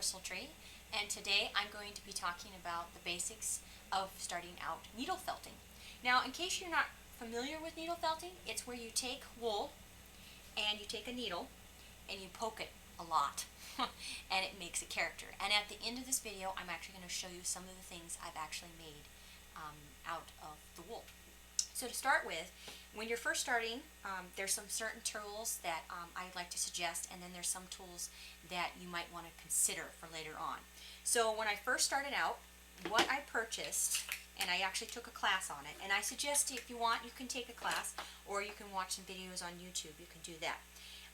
Crystal Tree, and today I'm going to be talking about the basics of starting out needle felting. Now, in case you're not familiar with needle felting, it's where you take wool and you take a needle and you poke it a lot and it makes a character. And at the end of this video, I'm actually going to show you some of the things I've actually made out of the wool. So to start with, when you're first starting, there's some certain tools that I'd like to suggest, and then there's some tools that you might want to consider for later on. So when I first started out, what I purchased, and I actually took a class on it, and I suggest if you want, you can take a class, or you can watch some videos on YouTube, you can do that.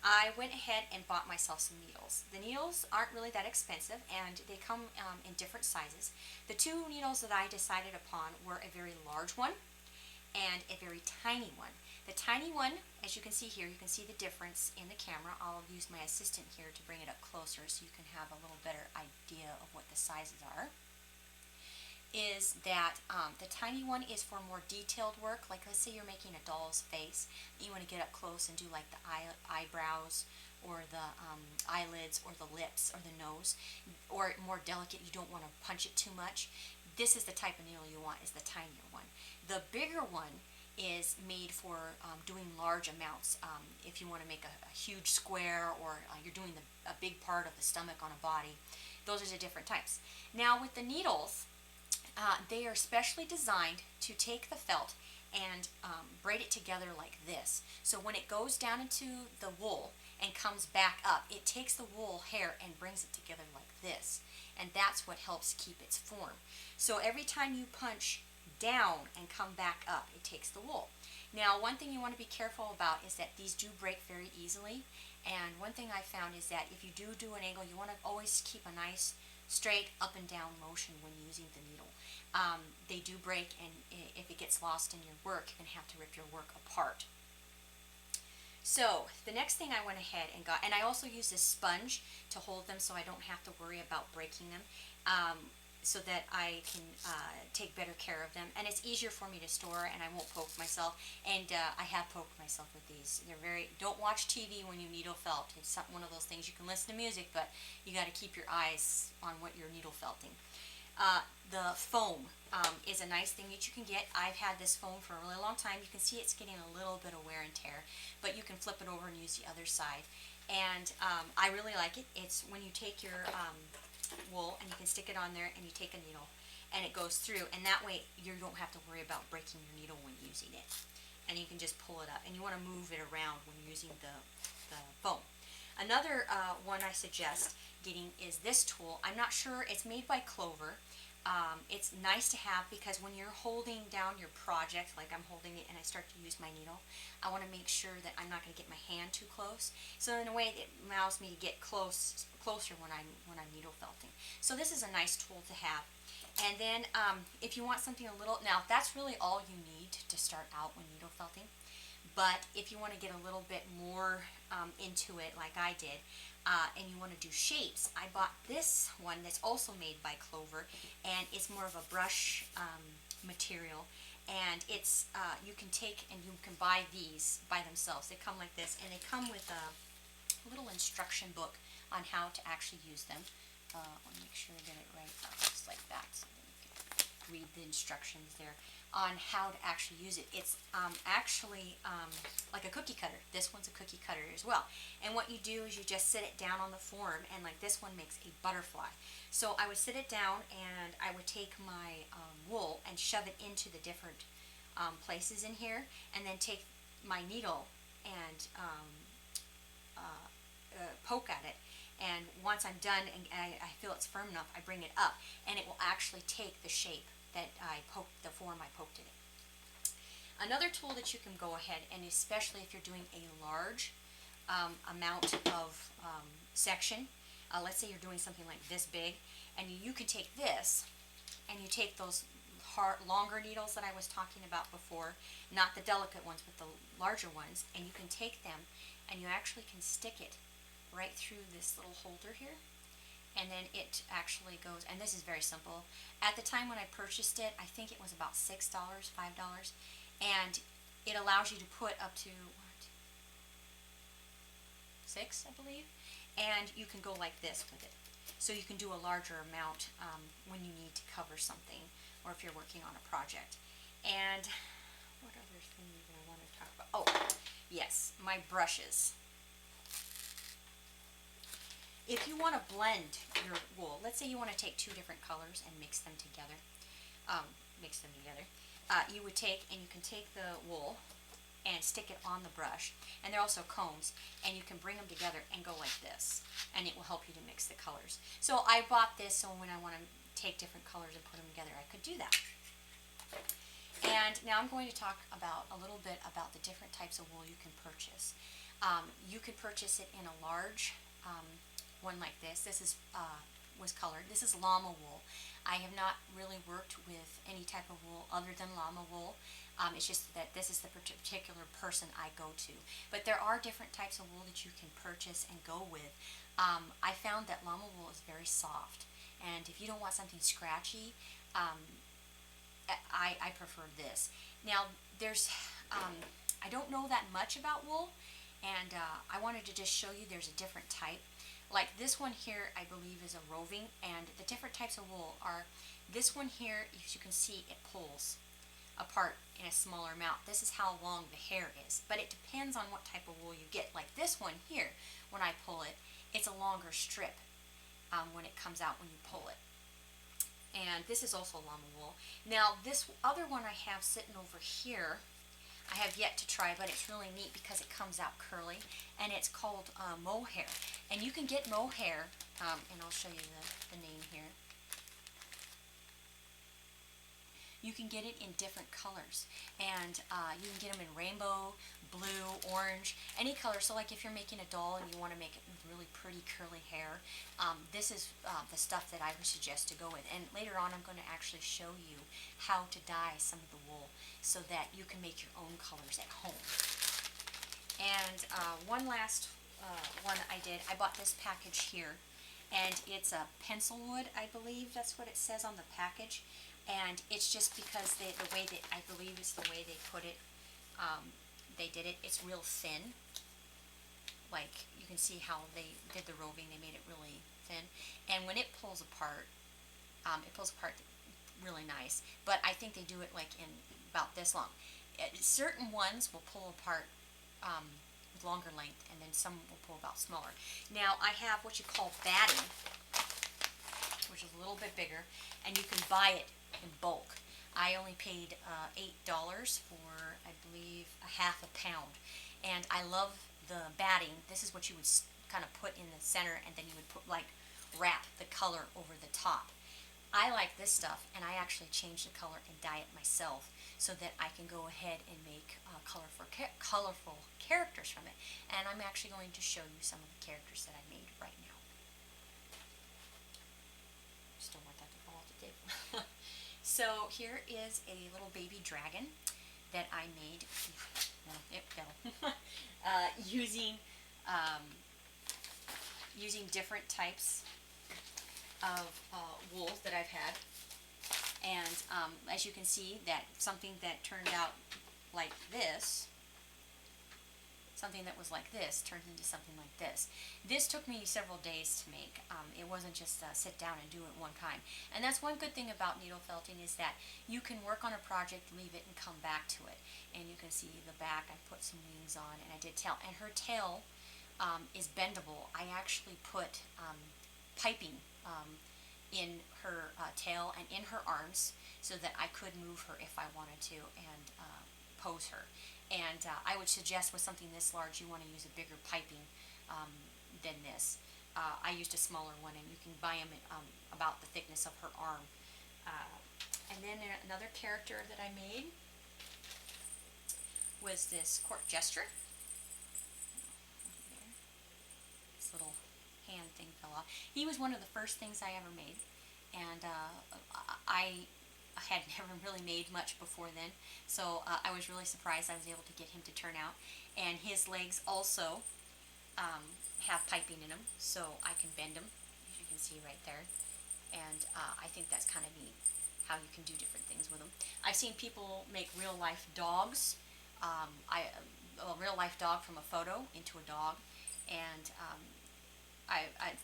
I went ahead and bought myself some needles. The needles aren't really that expensive, and they come in different sizes. The two needles that I decided upon were a very large one and a very tiny one. The tiny one, as you can see here, you can see the difference in the camera. I'll use my assistant here to bring it up closer so you can have a little better idea of what the sizes are. Is that the tiny one is for more detailed work, like let's say you're making a doll's face, you want to get up close and do like the eyebrows or the eyelids or the lips or the nose, or more delicate, you don't want to punch it too much. This is the type of needle you want, is the tinier one. The bigger one is made for doing large amounts. If you want to make a huge square, or you're doing a big part of the stomach on a body, those are the different types. Now with the needles, they are specially designed to take the felt and braid it together like this. So when it goes down into the wool and comes back up, it takes the wool hair and brings it together like this. And that's what helps keep its form. So every time you punch down and come back up, it takes the wool. Now, one thing you want to be careful about is that these do break very easily. And one thing I found is that if you do an angle, you want to always keep a nice straight up and down motion when using the needle. They do break, and if it gets lost in your work, you're going to have to rip your work apart. So the next thing I went ahead and got, and I also use this sponge to hold them so I don't have to worry about breaking them, so that I can take better care of them, and it's easier for me to store, and I won't poke myself. And I have poked myself with these. They're very, don't watch TV when you needle felt. It's one of those things, you can listen to music, but you got to keep your eyes on what you're needle felting. The foam is a nice thing that you can get. I've had this foam for a really long time. You can see it's getting a little bit of wear and tear, but you can flip it over and use the other side. And I really like it. It's when you take your wool and you can stick it on there, and you take a needle and it goes through, and that way you don't have to worry about breaking your needle when using it. And you can just pull it up, and you want to move it around when you're using the foam. Another one I suggest getting is this tool. I'm not sure, it's made by Clover. It's nice to have because when you're holding down your project, like I'm holding it and I start to use my needle, I want to make sure that I'm not going to get my hand too close. So in a way, it allows me to get closer when I'm needle felting. So this is a nice tool to have. And then if you want something a little, now that's really all you need to start out when needle felting. But if you want to get a little bit more into it, like I did, and you want to do shapes, I bought this one that's also made by Clover, and it's more of a brush material, and it's you can take and you can buy these by themselves. They come like this, and they come with a little instruction book on how to actually use them. Let me make sure I get it right, just like that, so that you can read the instructions there on how to actually use it. It's actually like a cookie cutter. This one's a cookie cutter as well. And what you do is you just sit it down on the form, and like this one makes a butterfly. So I would sit it down, and I would take my wool and shove it into the different places in here, and then take my needle and poke at it. And once I'm done and I feel it's firm enough, I bring it up, and it will actually take the shape that I poked, the form I poked it in. Another tool that you can go ahead, and especially if you're doing a large amount of section, let's say you're doing something like this big, and you can take this, and you take those longer needles that I was talking about before, not the delicate ones, but the larger ones, and you can take them, and you actually can stick it right through this little holder here, and then it actually goes, and this is very simple. At the time when I purchased it, I think it was about $6, $5, and it allows you to put up to 6, I believe, and you can go like this with it. So you can do a larger amount when you need to cover something or if you're working on a project. And what other thing did I want to talk about? Oh, yes, my brushes. If you want to blend your wool, let's say you want to take two different colors and mix them together, um, you would take, and you can take the wool and stick it on the brush, and they're also combs, and you can bring them together and go like this, and it will help you to mix the colors. So I bought this so when I want to take different colors and put them together, I could do that. And now I'm going to talk about a little bit about the different types of wool you can purchase. You can purchase it in a large one like this. This is was colored. This is llama wool. I have not really worked with any type of wool other than llama wool. It's just that this is the particular person I go to. But there are different types of wool that you can purchase and go with. I found that llama wool is very soft, and if you don't want something scratchy, I prefer this. Now, I don't know that much about wool, and I wanted to just show you there's a different type. Like this one here, I believe is a roving, and the different types of wool are, this one here, as you can see, it pulls apart in a smaller amount. This is how long the hair is, but it depends on what type of wool you get. Like this one here, when I pull it, it's a longer strip when it comes out when you pull it. And this is also llama wool. Now this other one I have sitting over here, I have yet to try, but it's really neat because it comes out curly, and it's called mohair. And you can get mohair, and I'll show you the name here. You can get it in different colors, and you can get them in rainbow, blue, orange, any color. So like if you're making a doll and you want to make it with really pretty curly hair, this is the stuff that I would suggest to go with. And later on I'm going to actually show you how to dye some of the wool so that you can make your own colors at home. And one last one I did, I bought this package here, and it's a pencil wood, I believe that's what it says on the package. And it's just because the way that, I believe it's the way they put it, they did it, it's real thin. Like, you can see how they did the roving, they made it really thin. And when it pulls apart really nice. But I think they do it like in about this long. Certain ones will pull apart with longer length, and then some will pull about smaller. Now, I have what you call batting, which is a little bit bigger, and you can buy it in bulk. I only paid $8 for, I believe, a half a pound. And I love the batting. This is what you would kind of put in the center, and then you would put, like, wrap the color over the top. I like this stuff, and I actually change the color and dye it myself so that I can go ahead and make colorful characters from it. And I'm actually going to show you some of the characters that I made right now. Just don't want that to fall off the table. So here is a little baby dragon that I made. Well, it fell. Using different types of wools that I've had. And as you can see, that something that turned out like this, something that was like this turns into something like this. This took me several days to make. It wasn't just sit down and do it one time. And that's one good thing about needle felting, is that you can work on a project, leave it, and come back to it. And you can see the back, I put some wings on, and I did tail. And her tail is bendable. I actually put piping in her tail and in her arms so that I could move her if I wanted to, and pose her. And I would suggest with something this large, you want to use a bigger piping than this. I used a smaller one, and you can buy them about the thickness of her arm. And then another character that I made was this court jester. This little hand thing fell off. He was one of the first things I ever made, and I had never really made much before then, so I was really surprised I was able to get him to turn out. And his legs also have piping in them, so I can bend them, as you can see right there. And I think that's kind of neat, how you can do different things with them. I've seen people make real-life dogs, a real-life dog from a photo into a dog, And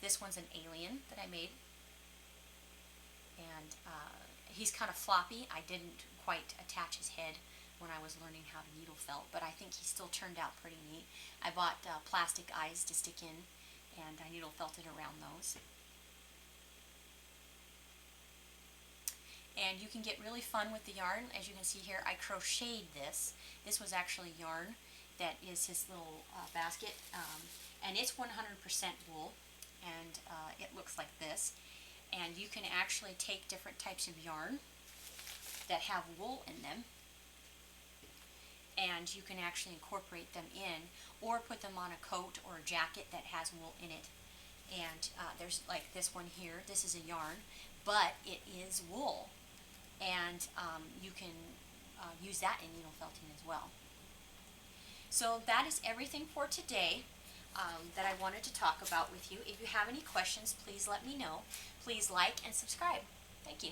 this one's an alien that I made, and he's kind of floppy. I didn't quite attach his head when I was learning how to needle felt, but I think he still turned out pretty neat. I bought plastic eyes to stick in, and I needle felted around those. And you can get really fun with the yarn. As you can see here, I crocheted this. This was actually yarn that is his little basket, and it's 100% wool, and it looks like this. And you can actually take different types of yarn that have wool in them, and you can actually incorporate them in or put them on a coat or a jacket that has wool in it. And there's like this one here. This is a yarn, but it is wool, and you can use that in needle felting as well. So that is everything for today that I wanted to talk about with you. If you have any questions, please let me know. Please like and subscribe. Thank you.